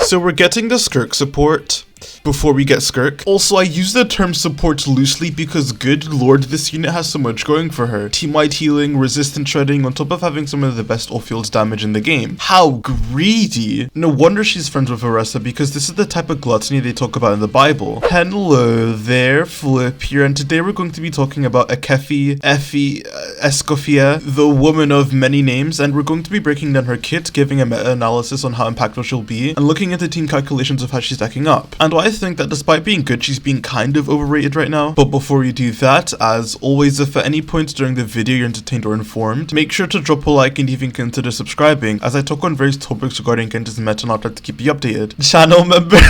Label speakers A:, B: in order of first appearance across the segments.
A: So we're getting the Skirk support before we get Skirk. Also, I use the term support loosely because good lord, this unit has so much going for her. Team-wide healing, resistant shredding, on top of having some of the best off-field damage in the game. How greedy! No wonder she's friends with Oressa, because this is the type of gluttony they talk about in the Bible. Hello there, Flip here, and today we're going to be talking about Effie, Escoffier, the woman of many names, and we're going to be breaking down her kit, giving a meta-analysis on how impactful she'll be, and looking into team calculations of how she's stacking up. And I think that despite being good, she's being kind of overrated right now. But before you do that, as always, if at any point during the video you're entertained or informed, make sure to drop a like and even consider subscribing, as I talk on various topics regarding Genji's meta and I'll try to keep you updated. Channel member.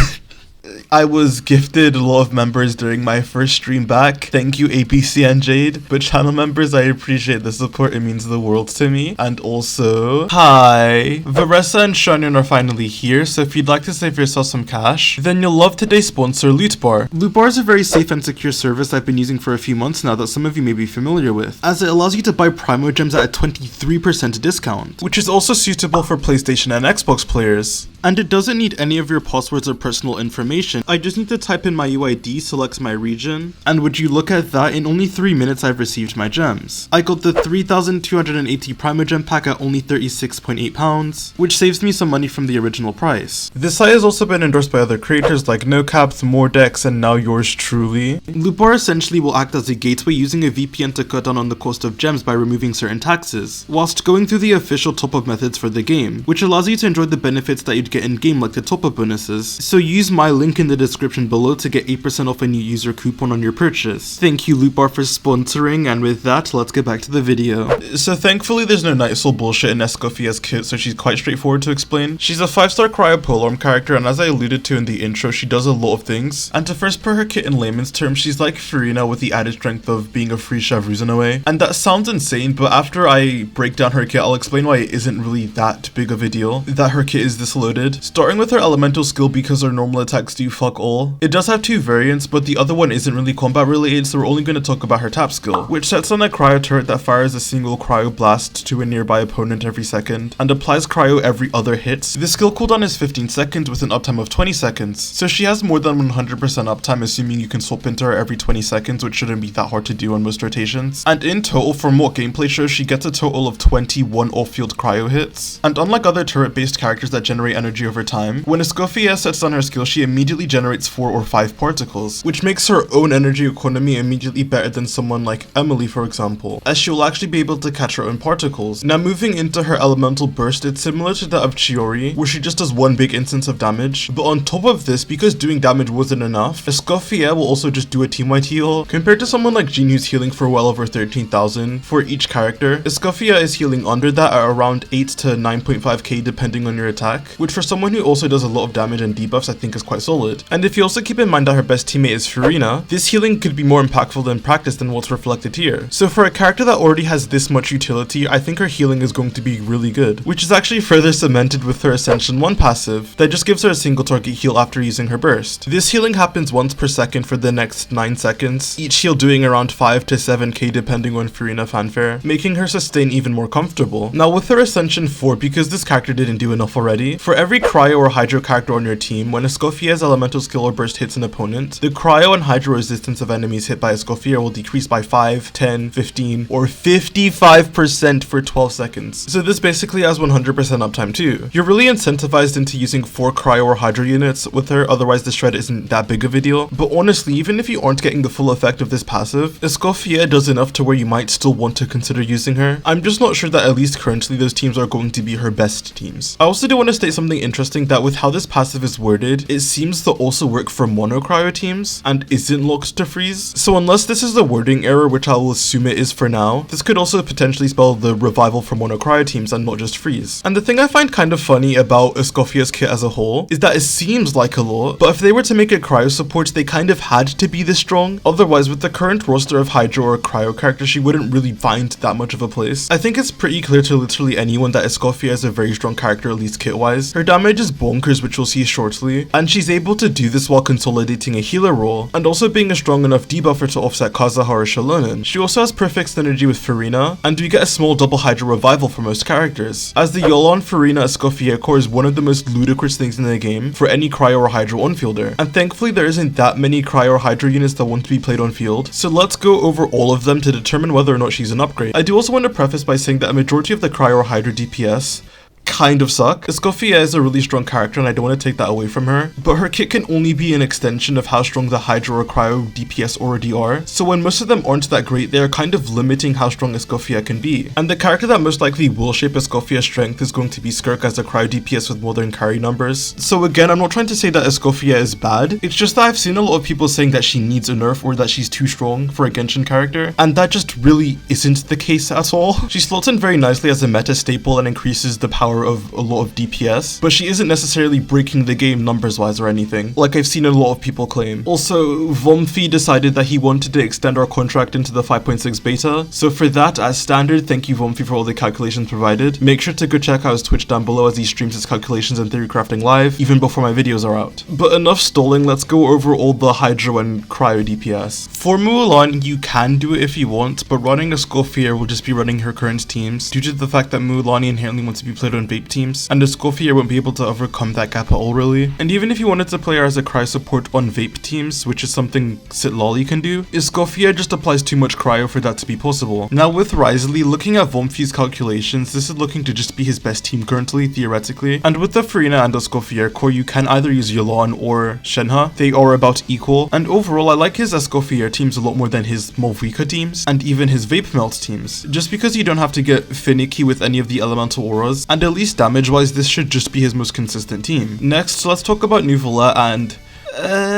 A: I was gifted a lot of members during my first stream back. Thank you, APC and Jade. But channel members, I appreciate the support. It means the world to me. And also, hi. Varessa and Shanion are finally here, so if you'd like to save yourself some cash, then you'll love today's sponsor, Loot Bar. Loot Bar is a very safe and secure service I've been using for a few months now that some of you may be familiar with, as it allows you to buy Primo Gems at a 23% discount, which is also suitable for PlayStation and Xbox players. And it doesn't need any of your passwords or personal information. I just need to type in my UID, select my region, and would you look at that, in only 3 minutes I've received my gems. I got the 3,280 Primo Gem pack at only £36.8, which saves me some money from the original price. This site has also been endorsed by other creators like NoCaps, Mordex, and now yours truly. Loot Bar essentially will act as a gateway using a VPN to cut down on the cost of gems by removing certain taxes, whilst going through the official top-up methods for the game, which allows you to enjoy the benefits that you'd get in-game like the top-up bonuses. So use my link in the description below to get 8% off a new user coupon on your purchase. Thank you Loot Bar for sponsoring, and with that, let's get back to the video. So thankfully there's no Night Soul bullshit in Escoffier's kit, so she's quite straightforward to explain. She's a 5-star cryo polearm character, and as I alluded to in the intro, she does a lot of things. And to first put her kit in layman's terms, she's like Furina with the added strength of being a free Shavruze in a way. And that sounds insane, but after I break down her kit, I'll explain why it isn't really that big of a deal that her kit is this loaded. Starting with her elemental skill, because her normal attacks do fuck all. It does have 2 variants, but the other one isn't really combat related, so we're only going to talk about her tap skill, which sets on a cryo turret that fires a single cryo blast to a nearby opponent every second, and applies cryo every other hit. The skill cooldown is 15 seconds with an uptime of 20 seconds, so she has more than 100% uptime, assuming you can swap into her every 20 seconds, which shouldn't be that hard to do on most rotations. And in total, from what gameplay shows, she gets a total of 21 off-field cryo hits. And unlike other turret-based characters that generate energy over time, when Escoffier sets on her skill, she immediately generates 4 or 5 particles, which makes her own energy economy immediately better than someone like Emily, for example, as she will actually be able to catch her own particles. Now moving into her elemental burst, it's similar to that of Chiori, where she just does one big instance of damage, but on top of this, because doing damage wasn't enough, Escoffier will also just do a team-wide heal. Compared to someone like Jean who's healing for well over 13,000 for each character, Escoffier is healing under that at around 8 to 9.5k depending on your attack, which for someone who also does a lot of damage and debuffs I think is quite solid. And if you also keep in mind that her best teammate is Furina, this healing could be more impactful than practice than what's reflected here. So for a character that already has this much utility, I think her healing is going to be really good, which is actually further cemented with her Ascension 1 passive that just gives her a single target heal after using her burst. This healing happens once per second for the next 9 seconds, each heal doing around 5 to 7k depending on Furina fanfare, making her sustain even more comfortable. Now with her Ascension 4, because this character didn't do enough already, for every cryo or hydro character on your team, when Escoffier's elemental skill or burst hits an opponent, the cryo and hydro resistance of enemies hit by Escoffier will decrease by 5, 10, 15, or 55% for 12 seconds. So this basically has 100% uptime too. You're really incentivized into using 4 cryo or hydro units with her, otherwise the shred isn't that big of a deal. But honestly, even if you aren't getting the full effect of this passive, Escoffier does enough to where you might still want to consider using her. I'm just not sure that at least currently those teams are going to be her best teams. I also do want to state something interesting, that with how this passive is worded, it seems to also work for mono cryo teams and isn't locked to freeze. So unless this is the wording error, which I will assume it is for now, this could also potentially spell the revival for mono cryo teams and not just freeze. And the thing I find kind of funny about Escoffier's kit as a whole is that it seems like a lot, but if they were to make a cryo support, they kind of had to be this strong. Otherwise, with the current roster of hydro or cryo characters, she wouldn't really find that much of a place. I think it's pretty clear to literally anyone that Escoffier is a very strong character, at least kit wise. Her damage is bonkers, which we'll see shortly, and she's able to do this while consolidating a healer role, and also being a strong enough debuffer to offset Kazuha or Shallonen. She also has perfect synergy with Furina, and we get a small double Hydra revival for most characters, as the Yelan Furina Escoffier core is one of the most ludicrous things in the game for any Cryo or Hydra on-fielder, and thankfully there isn't that many Cryo or Hydra units that want to be played on field, so let's go over all of them to determine whether or not she's an upgrade. I do also want to preface by saying that a majority of the Cryo or Hydra DPS kind of suck. Escoffier is a really strong character and I don't want to take that away from her, but her kit can only be an extension of how strong the Hydra or Cryo DPS already are, so when most of them aren't that great, they are kind of limiting how strong Escoffier can be. And the character that most likely will shape Escoffier's strength is going to be Skirk as a Cryo DPS with more than carry numbers. So again, I'm not trying to say that Escoffier is bad, it's just that I've seen a lot of people saying that she needs a nerf or that she's too strong for a Genshin character, and that just really isn't the case at all. She slots in very nicely as a meta staple and increases the power of a lot of DPS, but she isn't necessarily breaking the game numbers wise or anything, like I've seen a lot of people claim. Also, Vomfi decided that he wanted to extend our contract into the 5.6 beta, so for that, as standard, thank you Vomfi for all the calculations provided. Make sure to go check out his Twitch down below as he streams his calculations and theory crafting live, even before my videos are out. But enough stalling, let's go over all the Hydro and Cryo DPS. For Mulan, you can do it if you want, but running Escoffier will just be running her current teams, due to the fact that Mulan inherently wants to be played on vape teams, and Escoffier won't be able to overcome that gap at all really. And even if you wanted to play her as a Cryo support on vape teams, which is something Sitlolly can do, Escoffier just applies too much Cryo for that to be possible. Now with Risley, looking at Vomfi's calculations, this is looking to just be his best team currently, theoretically. And with the Furina and Escoffier core, you can either use Yelan or Shenhe. They are about equal, and overall I like his Escoffier teams a lot more than his Molvika teams, and even his Vape Melt teams, just because you don't have to get finicky with any of the elemental auras, and at least damage wise this should just be his most consistent team. Next, let's talk about Nuvola and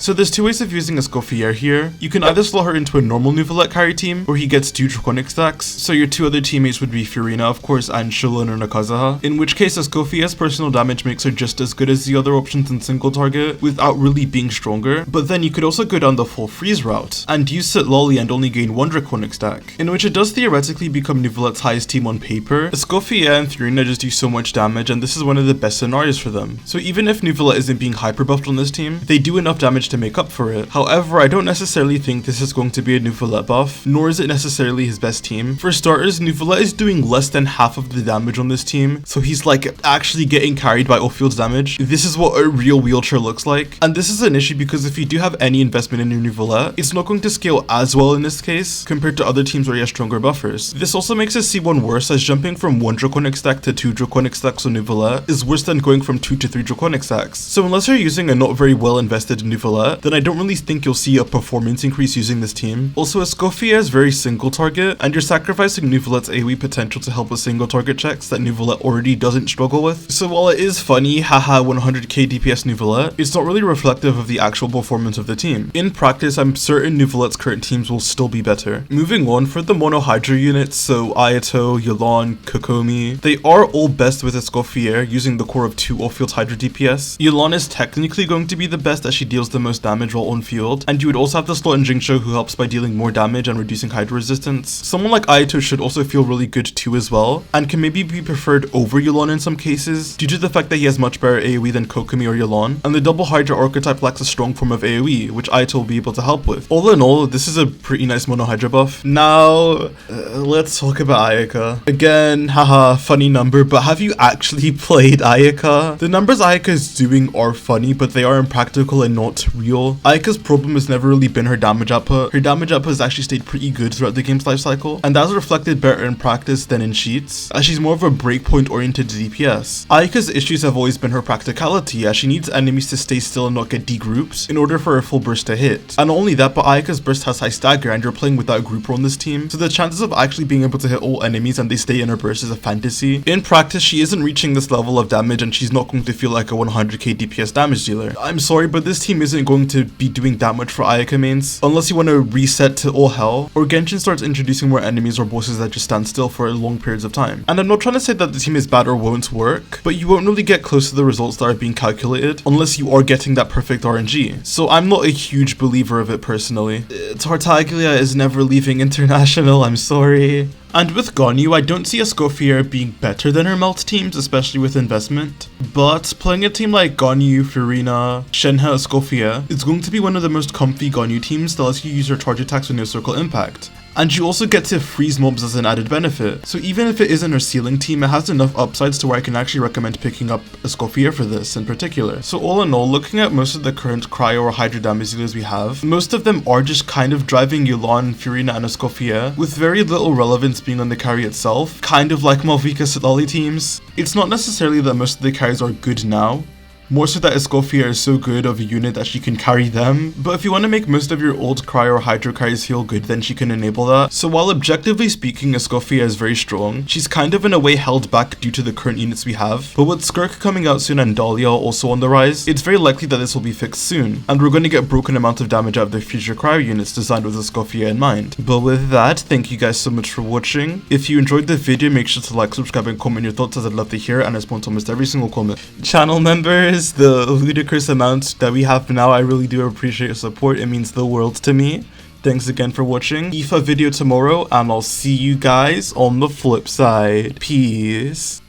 A: so there's two ways of using Escoffier here. You can either slot her into a normal Nuvolette carry team, where he gets 2 Draconic stacks, so your 2 other teammates would be Furina of course, and Shallonen or Kazuha, in which case Escoffier's personal damage makes her just as good as the other options in single target, without really being stronger. But then you could also go down the full freeze route, and use Sitlolly and only gain 1 Draconic stack, in which it does theoretically become Nuvolette's highest team on paper. Escoffier and Furina just do so much damage, and this is one of the best scenarios for them. So even if Nuvolette isn't being hyper buffed on this team, they do enough damage to make up for it. However, I don't necessarily think this is going to be a Nuvolette buff, nor is it necessarily his best team. For starters, Nuvolette is doing less than half of the damage on this team, so he's like actually getting carried by off-field damage. This is what a real wheelchair looks like, and this is an issue because if you do have any investment in your Nuvolette, it's not going to scale as well in this case compared to other teams where you have stronger buffers. This also makes a C1 worse, as jumping from 1 Draconic stack to 2 Draconic stacks on Nuvolette is worse than going from 2 to 3 Draconic stacks. So unless you're using a not very well invested Nuvolette, then I don't really think you'll see a performance increase using this team. Also, Escoffier is very single target, and you're sacrificing Nuvolette's AoE potential to help with single target checks that Nuvolette already doesn't struggle with. So while it is funny, haha 100k DPS Nuvolette, it's not really reflective of the actual performance of the team. In practice, I'm certain Nuvolette's current teams will still be better. Moving on, for the mono Hydra units, so Ayato, Yelan, Kokomi, they are all best with Escoffier, using the core of 2 off-field Hydra DPS. Yelan is technically going to be the best as she deals the most damage while on field, and you would also have the slot in Jingsho who helps by dealing more damage and reducing Hydra resistance. Someone like Ayato should also feel really good too as well, and can maybe be preferred over Yelan in some cases, due to the fact that he has much better AoE than Kokomi or Yelan, and the double Hydra archetype lacks a strong form of AoE, which Ayato will be able to help with. All in all, this is a pretty nice mono Hydra buff. Now, let's talk about Ayaka. Again, haha, funny number, but have you actually played Ayaka? The numbers Ayaka is doing are funny, but they are impractical and not real. Ayaka's problem has never really been her damage output. Her damage output has actually stayed pretty good throughout the game's life cycle, and that's reflected better in practice than in sheets, as she's more of a breakpoint oriented DPS. Ayaka's issues have always been her practicality, as she needs enemies to stay still and not get degrouped in order for her full burst to hit. And not only that, but Ayaka's burst has high stagger, and you're playing without a grouper on this team, so the chances of actually being able to hit all enemies and they stay in her burst is a fantasy. In practice, she isn't reaching this level of damage, and she's not going to feel like a 100k DPS damage dealer. I'm sorry, but this team isn't going to be doing that much for Ayaka mains, unless you want to reset to all hell, or Genshin starts introducing more enemies or bosses that just stand still for long periods of time. And I'm not trying to say that the team is bad or won't work, but you won't really get close to the results that are being calculated unless you are getting that perfect RNG. So I'm not a huge believer of it personally. Tartaglia is never leaving international, I'm sorry. And with Ganyu, I don't see Escoffier being better than her melt teams, especially with investment. But playing a team like Ganyu, Furina, Shenhe, Escoffier is going to be one of the most comfy Ganyu teams that lets you use your charge attacks with no circle impact. And you also get to freeze mobs as an added benefit. So even if it isn't her ceiling team, it has enough upsides to where I can actually recommend picking up Escoffier for this in particular. So all in all, looking at most of the current Cryo or Hydro damage dealers we have, most of them are just kind of driving Yulan, Furina, and Escoffier, with very little relevance being on the carry itself, kind of like Malvika Siddhali teams. It's not necessarily that most of the carries are good now, more so that Escoffier is so good of a unit that she can carry them, but if you want to make most of your old Cryo or Hydro carries feel good, then she can enable that. So while objectively speaking Escoffier is very strong, she's kind of in a way held back due to the current units we have, but with Skirk coming out soon and Dahlia also on the rise, it's very likely that this will be fixed soon, and we're going to get broken amount of damage out of the future Cryo units designed with Escoffier in mind. But with that, thank you guys so much for watching. If you enjoyed the video, make sure to like, subscribe, and comment your thoughts, as I'd love to hear, and I respond to almost every single comment. Channel members, the ludicrous amount that we have now, I really do appreciate your support. It means the world to me. Thanks again for watching. Effie video tomorrow, and I'll see you guys on the flip side. Peace.